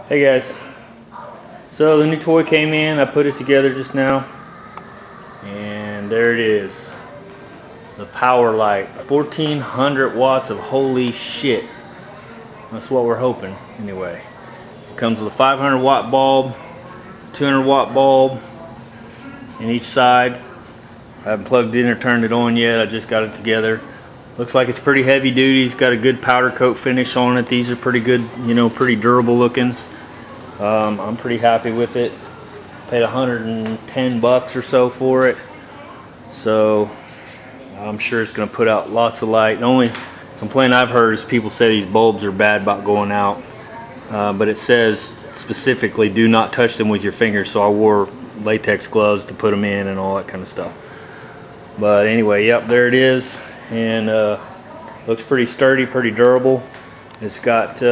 Hey guys, so the new toy came in. I put it together just now, and there it is, the Power Light, 1400 watts of holy shit. That's what we're hoping anyway. It comes with a 500 watt bulb, 200 watt bulb in each side. I haven't plugged in or turned it on yet. I just got it together. Looks like it's pretty heavy duty. It's got a good powder coat finish on it. These are pretty good, you know, pretty durable looking. I'm pretty happy with it. Paid 110 bucks or so for it. So I'm sure it's going to put out lots of light. The only complaint I've heard is people say these bulbs are bad about going out. But it says specifically do not touch them with your fingers. So I wore latex gloves to put them in and all that kind of stuff. But anyway, yep, there it is. And looks pretty sturdy, pretty durable. It's got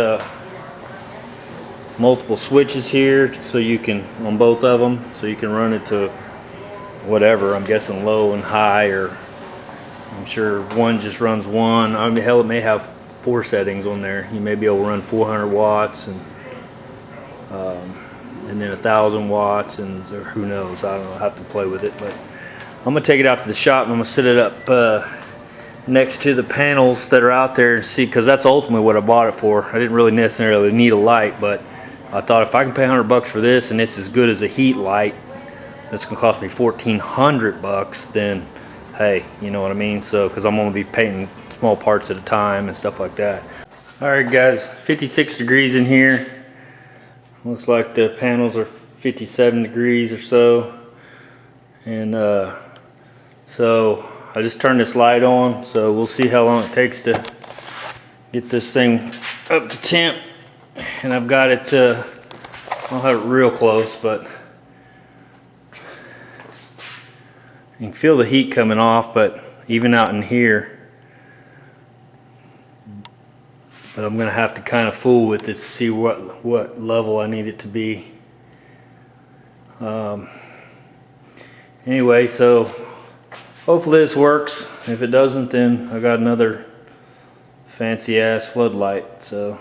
multiple switches here, so you can, on both of them, so you can run it to whatever. I'm guessing low and high, or I'm sure one just runs one. I mean, hell, it may have 4 settings on there. You may be able to run 400 watts and then 1,000 watts, and or who knows? I don't know. I have to play with it, but I'm gonna take it out to the shop and I'm gonna set it up next to the panels that are out there and see, because that's ultimately what I bought it for. I didn't really necessarily need a light, but I thought if I can pay 100 bucks for this and it's as good as a heat light that's gonna cost me 1,400 bucks, then hey, you know what I mean? So, because I'm gonna be painting small parts at a time and stuff like that. All right guys, 56 degrees in here. Looks like the panels are 57 degrees or so. And so I just turned this light on, so we'll see how long it takes to get this thing up to temp. And I've got it, I don't have it real close, but you can feel the heat coming off, but even out in here. But I'm gonna have to kind of fool with it to see what level I need it to be. Anyway, so hopefully this works. If it doesn't, then I got another fancy ass floodlight. So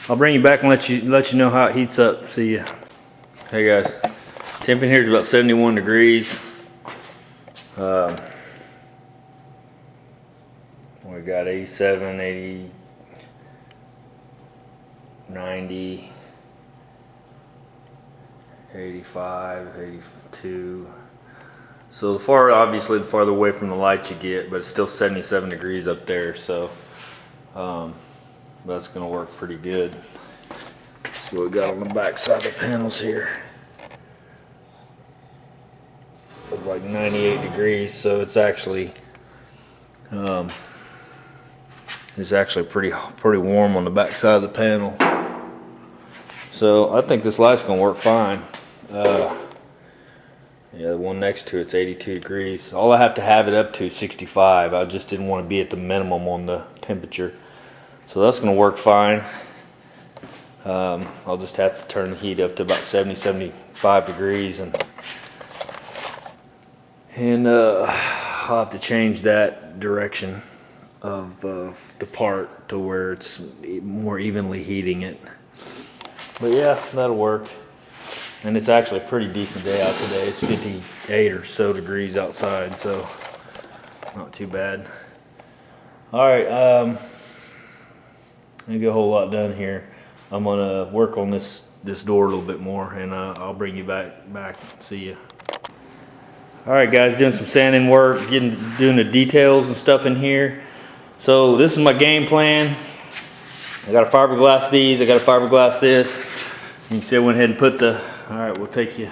I'll bring you back and let you know how it heats up. See ya. Hey guys, temp in here is about 71 degrees. We got 87, 80, 90, 85, 82. So obviously the farther away from the light you get, but it's still 77 degrees up there, so that's gonna work pretty good. That's what we got on the back side of the panels here. Look like 98 degrees, so it's actually pretty warm on the back side of the panel. So I think this light's gonna work fine. Yeah, the one next to it's 82 degrees. All I have to have it up to is 65. I just didn't want to be at the minimum on the temperature. So that's going to work fine. I'll just have to turn the heat up to about 70, 75 degrees. And I'll have to change that direction of the part to where it's more evenly heating it. But yeah, that'll work. And it's actually a pretty decent day out today. It's 58 or so degrees outside, so not too bad. All right, I get a whole lot done here. I'm gonna work on this door a little bit more, and I'll bring you back. See you. All right, guys, doing some sanding work, doing the details and stuff in here. So this is my game plan. I got to fiberglass these. I got to fiberglass this. You can see I went ahead and put the. All right, we'll take you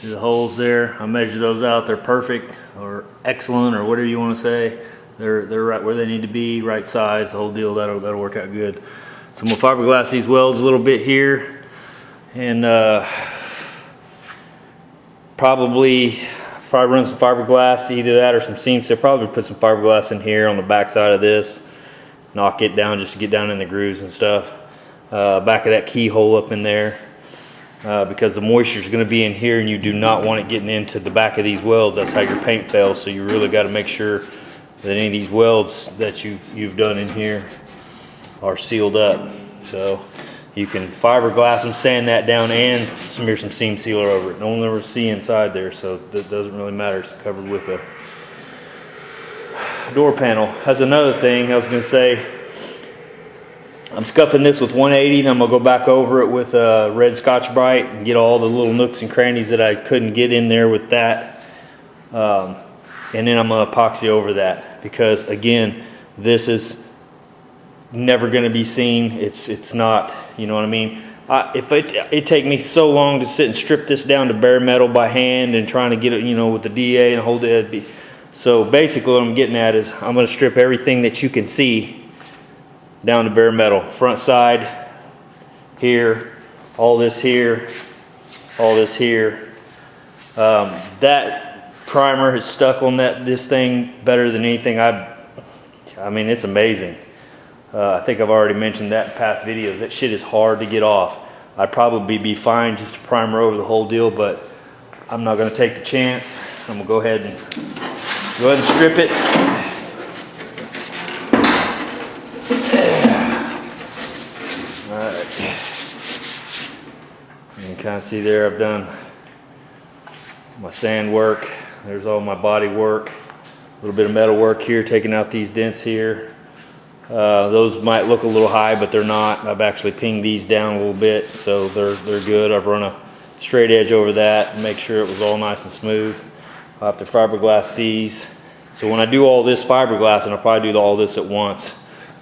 to the holes there. I measured those out. They're perfect or excellent or whatever you want to say. They're right where they need to be, right size, the whole deal. That'll work out good. So I'm gonna fiberglass these welds a little bit here, and probably run some fiberglass, either that or some seam. So probably put some fiberglass in here on the back side of this, knock it down just to get down in the grooves and stuff. Back of that keyhole up in there. Because the moisture is going to be in here, and you do not want it getting into the back of these welds. That's how your paint fails. So you really got to make sure that any of these welds that you've done in here are sealed up. So You can fiberglass them, sand that down, and smear some seam sealer over it. No one will ever see inside there, so that doesn't really matter. It's covered with a door panel. That's another thing I was going to say. I'm scuffing this with 180, and I'm going to go back over it with red Scotch-Brite and get all the little nooks and crannies that I couldn't get in there with that. And then I'm going to epoxy over that, because again, this is never going to be seen. It's not, you know what I mean? If it take me so long to sit and strip this down to bare metal by hand and trying to get it, you know, with the DA and hold it. So basically what I'm getting at is I'm going to strip everything that you can see down to bare metal. Front side, here, all this here, all this here. That primer has stuck on this thing better than anything I mean, it's amazing. I think I've already mentioned that in past videos. That shit is hard to get off. I'd probably be fine just to primer over the whole deal, but I'm not going to take the chance. I'm going to go ahead and strip it. Alright. You can kind of see there I've done my sand work. There's all my body work. A little bit of metal work here, taking out these dents here. Those might look a little high, but they're not. I've actually pinged these down a little bit, so they're good. I've run a straight edge over that and make sure it was all nice and smooth. I'll have to fiberglass these. So when I do all this fiberglass, and I'll probably do all this at once,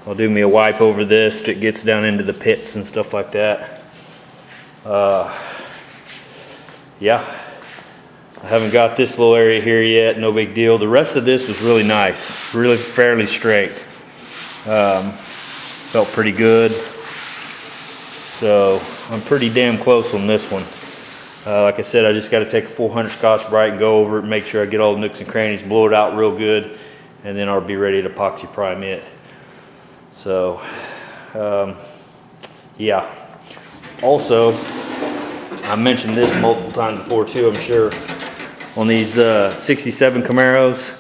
I'll do me a wipe over this till it gets down into the pits and stuff like that. Yeah, I haven't got this little area here yet, no big deal. The rest of this was really nice, really fairly straight. Felt pretty good. So I'm pretty damn close on this one. Like I said, I just got to take a 400 Scotch-Brite and go over it, make sure I get all the nooks and crannies, blow it out real good, and then I'll be ready to epoxy prime it. So, yeah. Also, I mentioned this multiple times before too, I'm sure. On these 67 Camaros,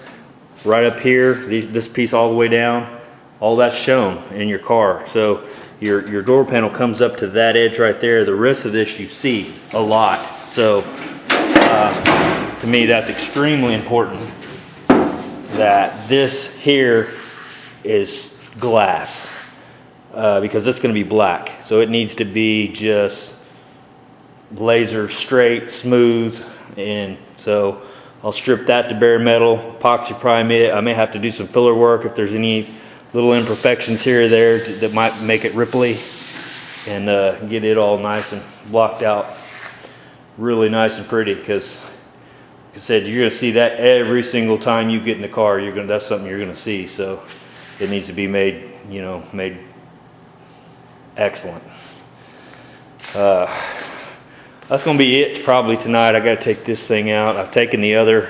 right up here, this piece all the way down, all that's shown in your car. So your door panel comes up to that edge right there. The rest of this you see a lot. So to me, that's extremely important that this here is glass because it's going to be black. So it needs to be just laser straight, smooth, and so I'll strip that to bare metal, epoxy prime it. I may have to do some filler work if there's any little imperfections here or there that might make it ripply, and get it all nice and blocked out really nice and pretty, because like I said, you're going to see that every single time you get in the car. That's something you're going to see, so it needs to be made, you know, made excellent. That's going to be it probably tonight. I got to take this thing out. I've taken the other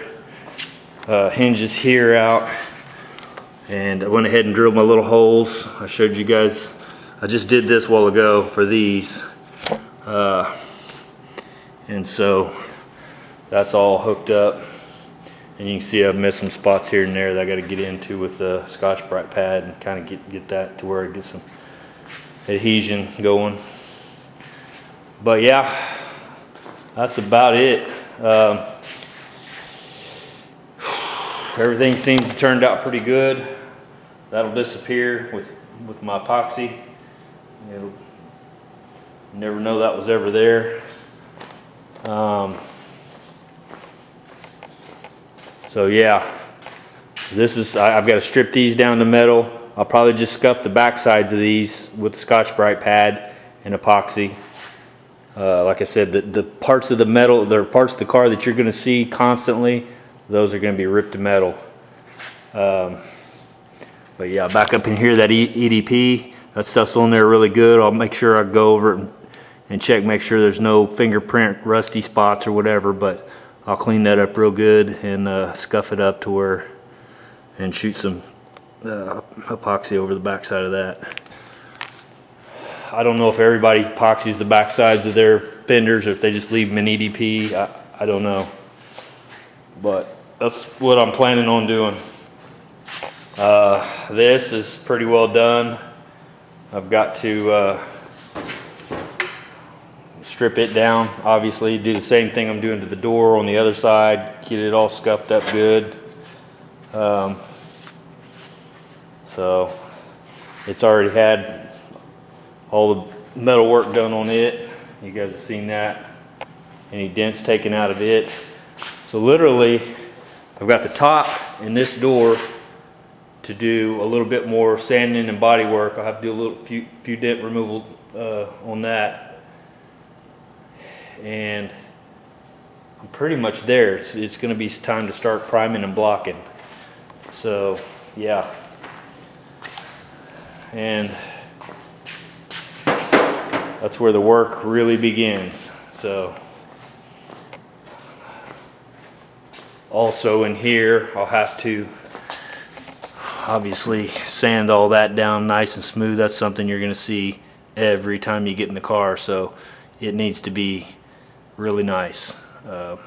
hinges here out, and I went ahead and drilled my little holes. I showed you guys, I just did this a while ago for these. And so that's all hooked up. And you can see I've missed some spots here and there that I got to get into with the Scotch-Brite pad and kind of get that to where it gets some adhesion going. But yeah, that's about it. Everything seems to turned out pretty good. That'll disappear with my epoxy. You'll never know that was ever there. So yeah, this is, I've got to strip these down to metal. I'll probably just scuff the back sides of these with the Scotch-Brite pad and epoxy. Like I said, the parts of the metal, the parts of the car that you're going to see constantly, those are going to be ripped to metal. But yeah, back up in here, that EDP, that stuff's on there really good. I'll make sure I go over it and check, make sure there's no fingerprint rusty spots or whatever, but I'll clean that up real good and scuff it up to where, and shoot some epoxy over the backside of that. I don't know if everybody epoxies the back sides of their fenders or if they just leave them in EDP. I don't know, but that's what I'm planning on doing. This is pretty well done. I've got to strip it down. Obviously, do the same thing I'm doing to the door on the other side. Get it all scuffed up good. So it's already had all the metal work done on it. You guys have seen that. Any dents taken out of it. So literally, I've got the top in this door to do a little bit more sanding and body work. I'll have to do a few dent removal on that. And I'm pretty much there. It's going to be time to start priming and blocking. So yeah. And that's where the work really begins. So also in here, I'll have to obviously sand all that down nice and smooth. That's something you're going to see every time you get in the car. So it needs to be really nice. I'll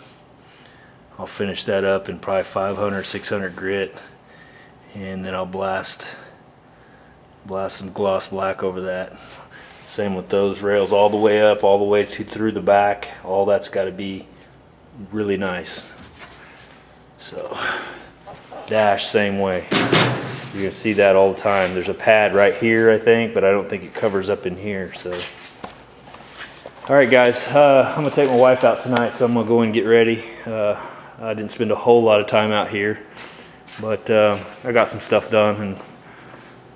finish that up in probably 500, 600 grit, and then I'll blast some gloss black over that. Same with those rails all the way up, all the way through the back. All that's got to be really nice. So dash, same way. You're gonna see that all the time. There's a pad right here, I think, but I don't think it covers up in here. So, all right, guys, I'm gonna take my wife out tonight, so I'm gonna go and get ready. I didn't spend a whole lot of time out here, but I got some stuff done, and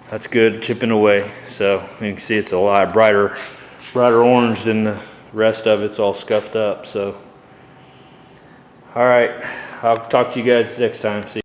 that's good, chipping away. So you can see it's a lot brighter orange than the rest of it's all scuffed up. So, all right, I'll talk to you guys next time. See you.